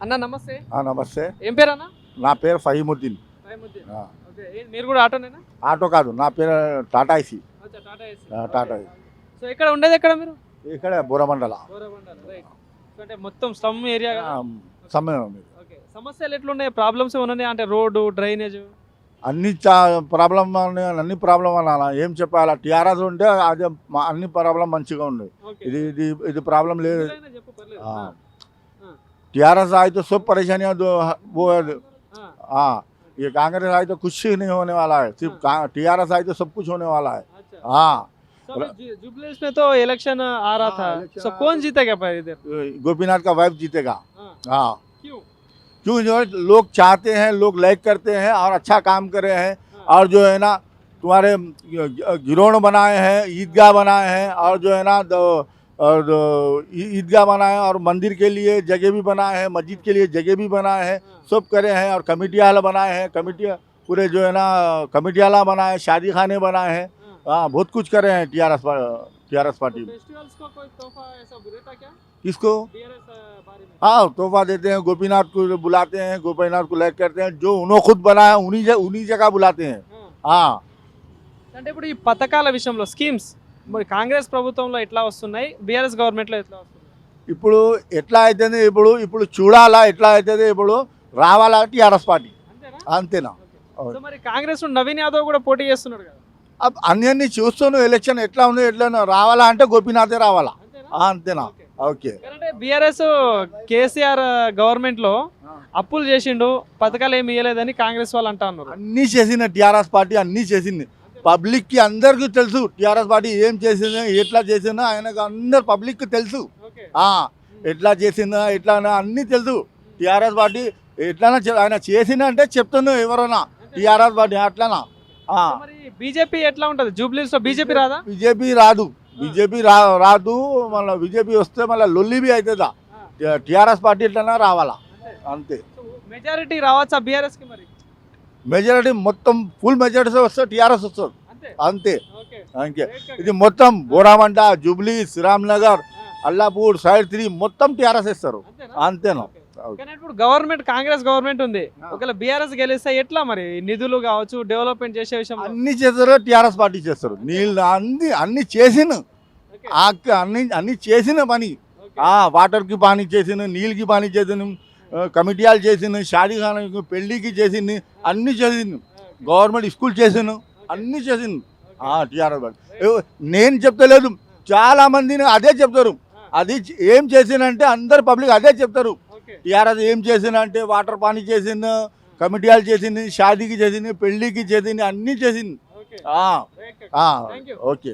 అన్న నమస్తే. నమస్తే. ఏం పేరు అన్న? నా పేరు ఫహీముద్దీన్. ఓకే, మీరు కూడా ఆటోనేనా? ఆటో కాదు, నా పేరు టాటా ఏసీ. అచ్చా, Tata AC. Tata AC. So ఇక్కడ ఉండేది ఎక్కడ మీరు? ఇక్కడ బోరమండల. రైట్. సో అంటే మొత్తం స్లమ్ ఏరియా కదా? సమయం. ఓకే, సమస్యలు ఎట్లున్నాయి? ప్రాబ్లమ్స్ ఏమన్నా అంటే రోడ్డు, డ్రైనేజ్ అన్ని ప్రాబ్లం అన్ని ప్రాబ్లం అనాలా, ఏం చెప్పాలా? టీఆర్ఎస్ ఉంటే అదే అన్ని ప్రాబ్లం మంచిగా ఉంది. ఇది ఇది ఇది ప్రాబ్లం లేదు. చెప్పు పర్లేదు. टीआरएस आए तो सब परेशानियां वो ये कांग्रेस आए तो कुछ ही नहीं होने वाला है, सिर्फ टीआरएस आए तो सब कुछ होने वाला है. हाँ, जुबलेस में तो इलेक्शन आ रहा था, तो कौन जीतेगा पर इधर? गोपीनाथ का वाइफ जीतेगा. हाँ, क्यों? क्यों? जो लोग चाहते हैं, लोग लाइक करते हैं और अच्छा काम करे हैं. और जो है ना तुम्हारे गिरोण बनाए हैं, ईदगाह बनाए हैं, और जो है ना और ईदगाह बनाए हैं, और मंदिर के लिए जगह भी बनाए हैं, मस्जिद के लिए जगह भी बनाए हैं, सब करे हैं. और कमेटी हाल बनाए हैं, कमेटी पूरे जो है ना कमेटी हाल बनाए हैं, शादी खाने बनाए हैं. हाँ, बहुत कुछ करे हैं टीआरएस पार्टी में. फेस्टिवल्स को कोई तोहफा ऐसा देता क्या किसको? टीआरएस बारे में? हाँ, तोहफा देते हैं. गोपीनाथ को बुलाते हैं, गोपीनाथ को लाइक करते हैं. जो उन्होंने खुद बनाया उन्हीं जगह बुलाते हैं. हाँ, అంటే ఇప్పుడు ఈ పథకాల విషయంలో స్కీమ్స్ మరి కాంగ్రెస్ ప్రభుత్వంలో ఎట్లా వస్తున్నాయి, బీఆర్ఎస్ గవర్నమెంట్లో ఎట్లా వస్తున్నాయి? ఇప్పుడు ఎట్లా అవుతుంది, ఇప్పుడు చూడాలా ఎట్లా అవుతుంది, ఇప్పుడు రావాలా టీఆర్ఎస్ పార్టీ. అంతేనా? అంతేనా? సో మరి కాంగ్రెస్ నుండి నవీన్ యాదవ్ కూడా పోటీ చేస్తున్నాడు కదా? అన్ని చూస్తున్నాను, ఎలక్షన్ ఎట్లా ఉంది, ఎట్లా రావాలా అంటే గోపీనాథే రావాలా. అంతేనా? ఓకే. అంటే బీఆర్ఎస్ కేసీఆర్ గవర్నమెంట్ లో అప్పులు చేసిండు, పథకాలు ఏమి ఇవ్వలేదని కాంగ్రెస్ వాళ్ళు అంటా ఉన్నారు. అన్ని చేసింది టీఆర్ఎస్ పార్టీ, అన్ని చేసింది. పబ్లిక్ కి అందరికీ తెలుసు టీఆర్ఎస్ పార్టీ ఏం చేసిందో, ఎట్లా చేసిందో ఆయనకు అందరు పబ్లిక్ తెలుసు. ఎట్లా చేసిందో ఎట్లా అన్ని తెలుసు. టీఆర్ఎస్ పార్టీ ఎట్లా ఆయన చేసింది అంటే చెప్తున్నా ఎవరన్నా టీఆర్ఎస్ పార్టీ అట్లానా. మరి బీజేపీ ఎట్లా ఉంటది? జూబ్లీస్ లో బీజేపీ రాదా? బీజేపీ రాదు, బీజేపీ రాదు. మళ్ళీ బీజేపీ వస్తే మళ్ళీ లొల్లి బి అవుతుందా? టీఆర్ఎస్ పార్టీ ఎట్లన్నా రావాలా, అంతే. మెజారిటీ రావచ్చా బీఆర్ఎస్ కి? మరి మెజారిటీ మొత్తం ఫుల్ మెజారిటీ వస్తే టీఆర్ఎస్ వస్తుంది, అంతే. అంతే. ఇది మొత్తం బోరామంట, జూబ్లీ, శ్రీరామ్నగర్, అల్లాపూర్, సైడ్ 3 మొత్తం టీఆర్ఎస్ ఇస్తారు, అంతేనా. ఇప్పుడు గవర్నమెంట్ కాంగ్రెస్ గవర్నమెంట్ ఉంది, ఒకవేళ బీఆర్ఎస్ గెలిస్తే ఎట్లా మరి? నిధులు కావచ్చు, డెవలప్మెంట్ చేసే విషయం అన్ని చేస్తారు, టీఆర్ఎస్ పార్టీ చేస్తారు. నీళ్ళు అన్ని చేసిన అన్ని చేసిన పని. వాటర్కి పానీ చేసిన, నీళ్ళకి పానీ చేసిన, కమిటీలు చేసిన, షాదీ ఖానాకి పెళ్లికి చేసింది, అన్ని చేసింది. గవర్నమెంట్ స్కూల్ చేసాను, అన్ని చేసింది టీఆర్ఎస్ పార్టీ. నేను చెప్తలేదు, చాలా మందిని అదే చెప్తారు. అది ఏం చేసినంటే అందరు పబ్లిక్ అదే చెప్తారు. టీఆర్ఎస్ ఏం చేసినంటే వాటర్ పానీ చేసింది, కమిటీలు చేసింది, షాదీకి చేసింది, పెళ్లికి చేసింది, అన్ని చేసింది. ఓకే.